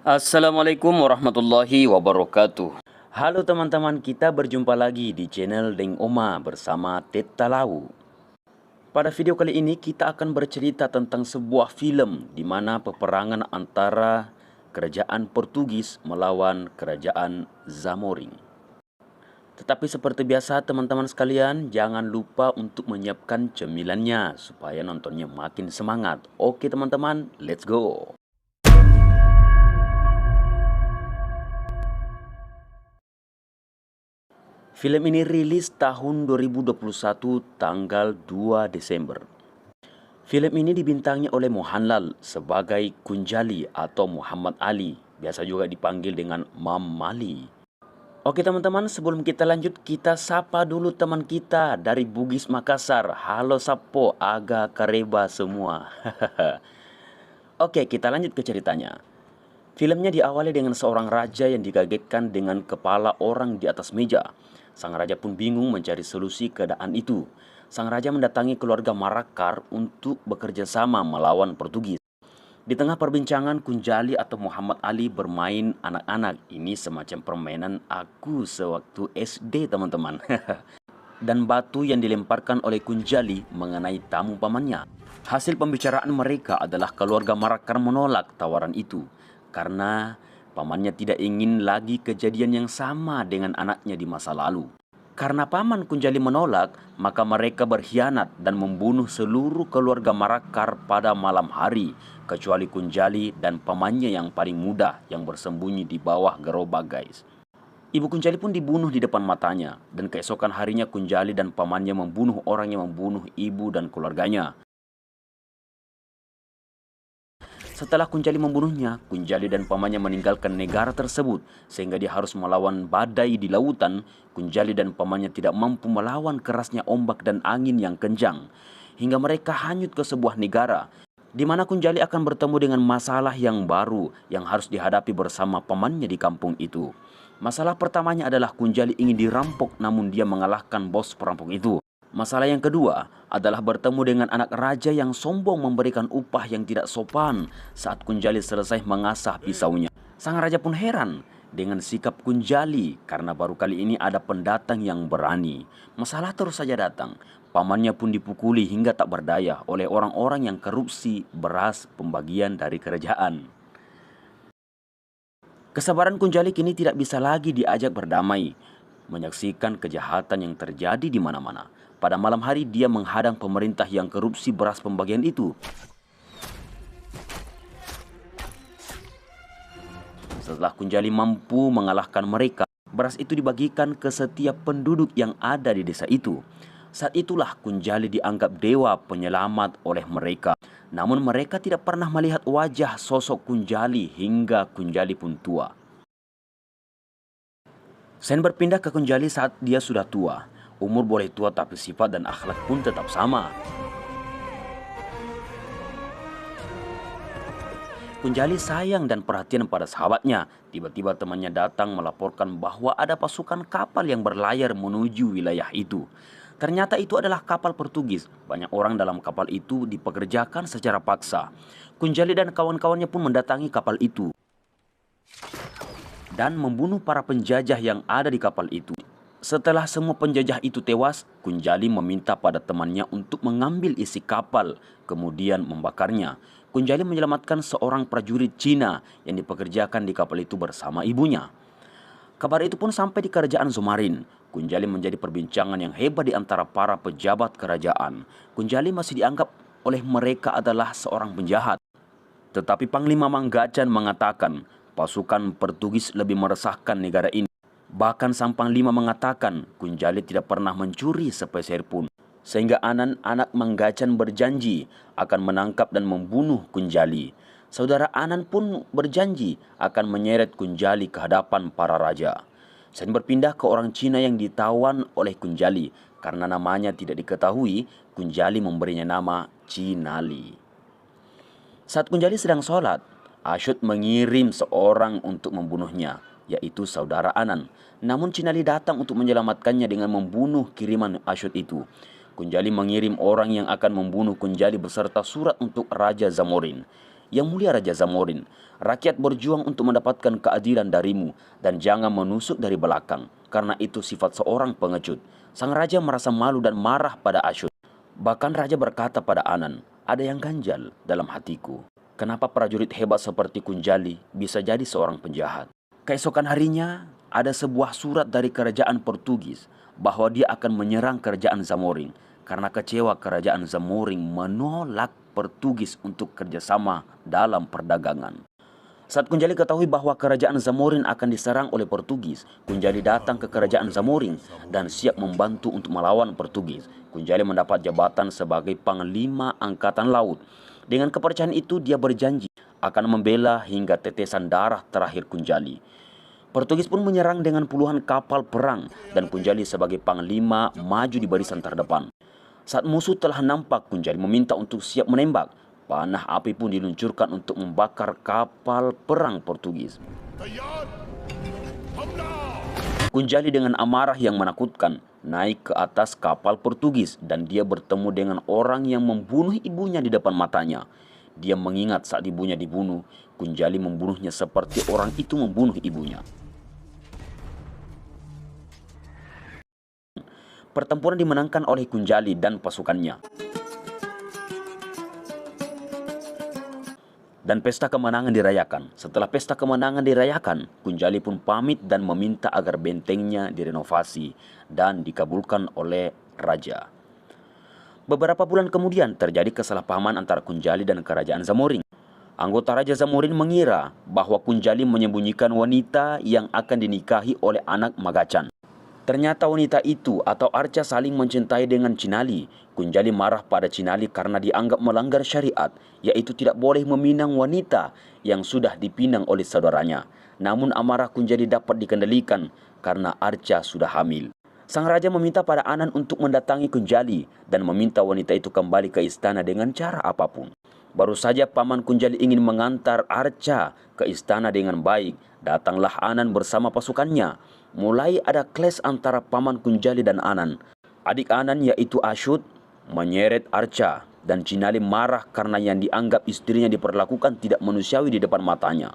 Assalamualaikum warahmatullahi wabarakatuh. Halo teman-teman, kita berjumpa lagi di channel Deng Oma bersama Teta Lau. Pada video kali ini kita akan bercerita tentang sebuah film di mana peperangan antara kerajaan Portugis melawan kerajaan Zamorin. Tetapi seperti biasa teman-teman sekalian, jangan lupa untuk menyiapkan cemilannya supaya nontonnya makin semangat. Oke teman-teman, let's go. Film ini rilis tahun 2021 tanggal 2 Desember. Film ini dibintangi oleh Mohanlal sebagai Kunjali atau Muhammad Ali, biasa juga dipanggil dengan Mam Mali. Oke teman-teman, sebelum kita lanjut, kita sapa dulu teman kita dari Bugis Makassar. Halo Sapo, Aga Kareba semua. Oke, kita lanjut ke ceritanya. Filmnya diawali dengan seorang raja yang dikagetkan dengan kepala orang di atas meja. Sang raja pun bingung mencari solusi keadaan itu. Sang raja mendatangi keluarga Marakar untuk bekerja sama melawan Portugis. Di tengah perbincangan, Kunjali atau Muhammad Ali bermain anak-anak. Ini semacam permainan aku sewaktu SD teman-teman. Dan batu yang dilemparkan oleh Kunjali mengenai tamu pamannya. Hasil pembicaraan mereka adalah keluarga Marakar menolak tawaran itu karena pamannya tidak ingin lagi kejadian yang sama dengan anaknya di masa lalu. Karena paman Kunjali menolak, maka mereka berkhianat dan membunuh seluruh keluarga Marakar pada malam hari, kecuali Kunjali dan pamannya yang paling muda yang bersembunyi di bawah gerobak guys. Ibu Kunjali pun dibunuh di depan matanya, dan keesokan harinya Kunjali dan pamannya membunuh orang yang membunuh ibu dan keluarganya. Setelah Kunjali membunuhnya, Kunjali dan pamannya meninggalkan negara tersebut sehingga dia harus melawan badai di lautan. Kunjali dan pamannya tidak mampu melawan kerasnya ombak dan angin yang kencang hingga mereka hanyut ke sebuah negara di mana Kunjali akan bertemu dengan masalah yang baru yang harus dihadapi bersama pamannya di kampung itu. Masalah pertamanya adalah Kunjali ingin dirampok namun dia mengalahkan bos perampok itu. Masalah yang kedua adalah bertemu dengan anak raja yang sombong memberikan upah yang tidak sopan saat Kunjali selesai mengasah pisaunya. Sang raja pun heran dengan sikap Kunjali karena baru kali ini ada pendatang yang berani. Masalah terus saja datang. Pamannya pun dipukuli hingga tak berdaya oleh orang-orang yang korupsi beras pembagian dari kerajaan. Kesabaran Kunjali kini tidak bisa lagi diajak berdamai, menyaksikan kejahatan yang terjadi di mana-mana. Pada malam hari dia menghadang pemerintah yang korupsi beras pembagian itu. Setelah Kunjali mampu mengalahkan mereka, beras itu dibagikan ke setiap penduduk yang ada di desa itu. Saat itulah Kunjali dianggap dewa penyelamat oleh mereka. Namun mereka tidak pernah melihat wajah sosok Kunjali hingga Kunjali pun tua. Sen berpindah ke Kunjali saat dia sudah tua. Umur boleh tua tapi sifat dan akhlak pun tetap sama. Kunjali sayang dan perhatian pada sahabatnya. Tiba-tiba temannya datang melaporkan bahwa ada pasukan kapal yang berlayar menuju wilayah itu. Ternyata itu adalah kapal Portugis. Banyak orang dalam kapal itu dipekerjakan secara paksa. Kunjali dan kawan-kawannya pun mendatangi kapal itu dan membunuh para penjajah yang ada di kapal itu. Setelah semua penjajah itu tewas, Kunjali meminta pada temannya untuk mengambil isi kapal, kemudian membakarnya. Kunjali menyelamatkan seorang prajurit Cina yang dipekerjakan di kapal itu bersama ibunya. Kabar itu pun sampai di kerajaan Zomarin. Kunjali menjadi perbincangan yang hebat di antara para pejabat kerajaan. Kunjali masih dianggap oleh mereka adalah seorang penjahat. Tetapi Panglima Manggacan mengatakan pasukan Portugis lebih meresahkan negara ini. Bahkan sang Panglima mengatakan Kunjali tidak pernah mencuri sepeser pun. Sehingga anak Manggacan berjanji akan menangkap dan membunuh Kunjali. Saudara Anan pun berjanji akan menyeret Kunjali ke hadapan para raja. Sen berpindah ke orang Cina yang ditawan oleh Kunjali. Karena namanya tidak diketahui, Kunjali memberinya nama Cinali. Saat Kunjali sedang sholat, Asyut mengirim seorang untuk membunuhnya, yaitu saudara Anan. Namun Cinali datang untuk menyelamatkannya dengan membunuh kiriman Asyut itu. Kunjali mengirim orang yang akan membunuh Kunjali beserta surat untuk Raja Zamorin. Yang mulia Raja Zamorin, rakyat berjuang untuk mendapatkan keadilan darimu dan jangan menusuk dari belakang, karena itu sifat seorang pengecut. Sang raja merasa malu dan marah pada Ashut. Bahkan raja berkata pada Anan, ada yang ganjal dalam hatiku. Kenapa prajurit hebat seperti Kunjali bisa jadi seorang penjahat? Keesokan harinya, ada sebuah surat dari kerajaan Portugis bahwa dia akan menyerang kerajaan Zamorin karena kecewa kerajaan Zamorin menolak Portugis untuk kerjasama dalam perdagangan. Saat Kunjali ketahui bahwa kerajaan Zamorin akan diserang oleh Portugis, Kunjali datang ke kerajaan Zamorin dan siap membantu untuk melawan Portugis. Kunjali mendapat jabatan sebagai Panglima Angkatan Laut. Dengan kepercayaan itu, dia berjanji akan membela hingga tetesan darah terakhir Kunjali. Portugis pun menyerang dengan puluhan kapal perang dan Kunjali sebagai panglima maju di barisan terdepan. Saat musuh telah nampak, Kunjali meminta untuk siap menembak. Panah api pun diluncurkan untuk membakar kapal perang Portugis. Kunjali dengan amarah yang menakutkan naik ke atas kapal Portugis dan dia bertemu dengan orang yang membunuh ibunya di depan matanya. Dia mengingat saat ibunya dibunuh, Kunjali membunuhnya seperti orang itu membunuh ibunya. Pertempuran dimenangkan oleh Kunjali dan pasukannya. Dan pesta kemenangan dirayakan. Setelah pesta kemenangan dirayakan, Kunjali pun pamit dan meminta agar bentengnya direnovasi dan dikabulkan oleh raja. Beberapa bulan kemudian terjadi kesalahpahaman antara Kunjali dan kerajaan Zamorin. Anggota Raja Zamorin mengira bahwa Kunjali menyembunyikan wanita yang akan dinikahi oleh anak Magacan. Ternyata wanita itu atau Arca saling mencintai dengan Cinali. Kunjali marah pada Cinali karena dianggap melanggar syariat, yaitu tidak boleh meminang wanita yang sudah dipinang oleh saudaranya. Namun amarah Kunjali dapat dikendalikan karena Arca sudah hamil. Sang raja meminta pada Anan untuk mendatangi Kunjali dan meminta wanita itu kembali ke istana dengan cara apapun. Baru saja paman Kunjali ingin mengantar Arca ke istana dengan baik, datanglah Anan bersama pasukannya. Mulai ada clash antara paman Kunjali dan Anan. Adik Anan yaitu Ashut menyeret Arca dan Cinali marah karena yang dianggap istrinya diperlakukan tidak manusiawi di depan matanya.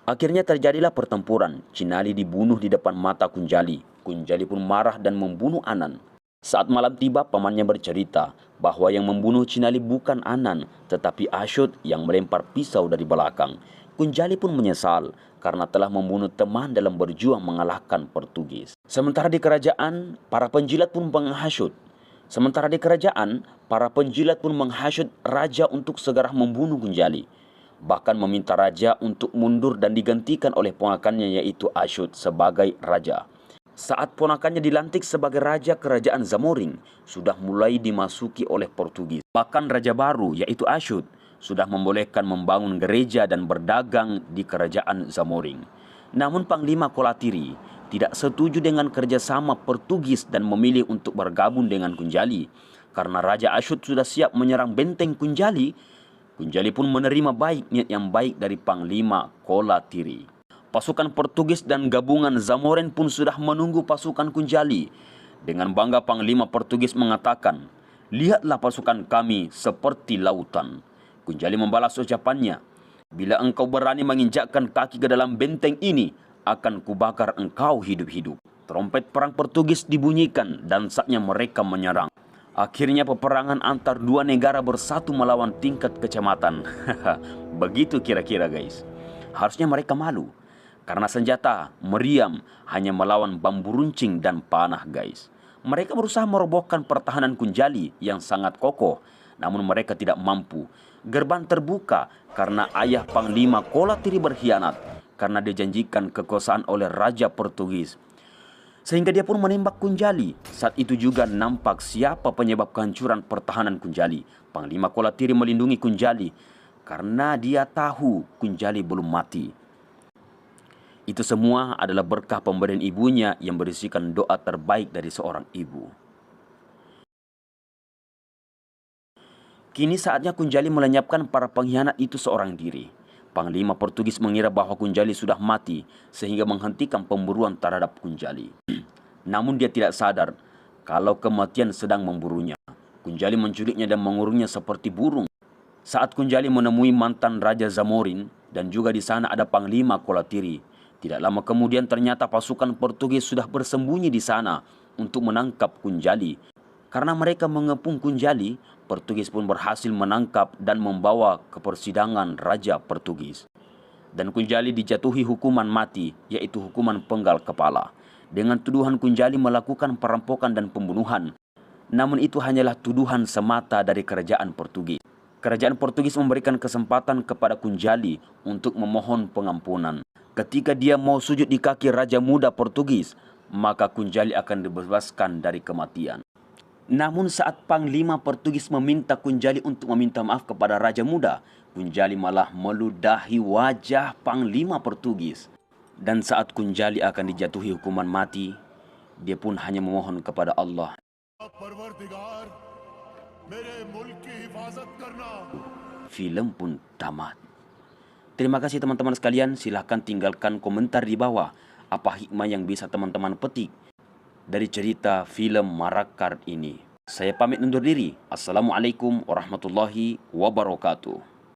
Akhirnya terjadilah pertempuran. Cinali dibunuh di depan mata Kunjali. Kunjali pun marah dan membunuh Anan. Saat malam tiba, pamannya bercerita bahwa yang membunuh Cinali bukan Anan, tetapi Ashut yang melempar pisau dari belakang. Kunjali pun menyesal karena telah membunuh teman dalam berjuang mengalahkan Portugis. Sementara di kerajaan, para penjilat pun menghasut raja untuk segera membunuh Kunjali. Bahkan meminta raja untuk mundur dan digantikan oleh ponakannya yaitu Ashut sebagai raja. Saat ponakannya dilantik sebagai raja kerajaan Zamorin, sudah mulai dimasuki oleh Portugis. Bahkan raja baru yaitu Ashut sudah membolehkan membangun gereja dan berdagang di kerajaan Zamorin. Namun Panglima Kolatiri tidak setuju dengan kerjasama Portugis dan memilih untuk bergabung dengan Kunjali. Karena Raja Ashut sudah siap menyerang benteng Kunjali, Kunjali pun menerima niat yang baik dari Panglima Kolatiri. Pasukan Portugis dan gabungan Zamorin pun sudah menunggu pasukan Kunjali. Dengan bangga Panglima Portugis mengatakan, "Lihatlah pasukan kami seperti lautan." Kunjali membalas ucapannya, "Bila engkau berani menginjakkan kaki ke dalam benteng ini, akan kubakar engkau hidup-hidup." Trompet perang Portugis dibunyikan dan saatnya mereka menyerang. Akhirnya peperangan antar dua negara bersatu melawan tingkat kecamatan. Begitu kira-kira guys. Harusnya mereka malu. Karena senjata meriam hanya melawan bambu runcing dan panah guys. Mereka berusaha merobohkan pertahanan Kunjali yang sangat kokoh. Namun mereka tidak mampu. Gerbang terbuka karena ayah Panglima Kolatiri berkhianat karena dijanjikan kekuasaan oleh Raja Portugis. Sehingga dia pun menembak Kunjali. Saat itu juga nampak siapa penyebab kehancuran pertahanan Kunjali. Panglima Kolatiri melindungi Kunjali karena dia tahu Kunjali belum mati. Itu semua adalah berkah pemberian ibunya yang berisikan doa terbaik dari seorang ibu. Kini saatnya Kunjali melenyapkan para pengkhianat itu seorang diri. Panglima Portugis mengira bahwa Kunjali sudah mati sehingga menghentikan pemburuan terhadap Kunjali. Namun dia tidak sadar kalau kematian sedang memburunya. Kunjali menculiknya dan mengurungnya seperti burung. Saat Kunjali menemui mantan Raja Zamorin dan juga di sana ada Panglima Kolatiri, tidak lama kemudian ternyata pasukan Portugis sudah bersembunyi di sana untuk menangkap Kunjali. Karena mereka mengepung Kunjali, Portugis pun berhasil menangkap dan membawa ke persidangan Raja Portugis. Dan Kunjali dijatuhi hukuman mati, yaitu hukuman penggal kepala. Dengan tuduhan Kunjali melakukan perampokan dan pembunuhan. Namun itu hanyalah tuduhan semata dari kerajaan Portugis. Kerajaan Portugis memberikan kesempatan kepada Kunjali untuk memohon pengampunan. Ketika dia mau sujud di kaki Raja Muda Portugis, maka Kunjali akan dibebaskan dari kematian. Namun saat Panglima Portugis meminta Kunjali untuk meminta maaf kepada Raja Muda, Kunjali malah meludahi wajah Panglima Portugis. Dan saat Kunjali akan dijatuhi hukuman mati, dia pun hanya memohon kepada Allah. Film pun tamat. Terima kasih teman-teman sekalian, silahkan tinggalkan komentar di bawah. Apa hikmah yang bisa teman-teman petik dari cerita film Marakar ini. Saya pamit undur diri. Assalamualaikum warahmatullahi wabarakatuh.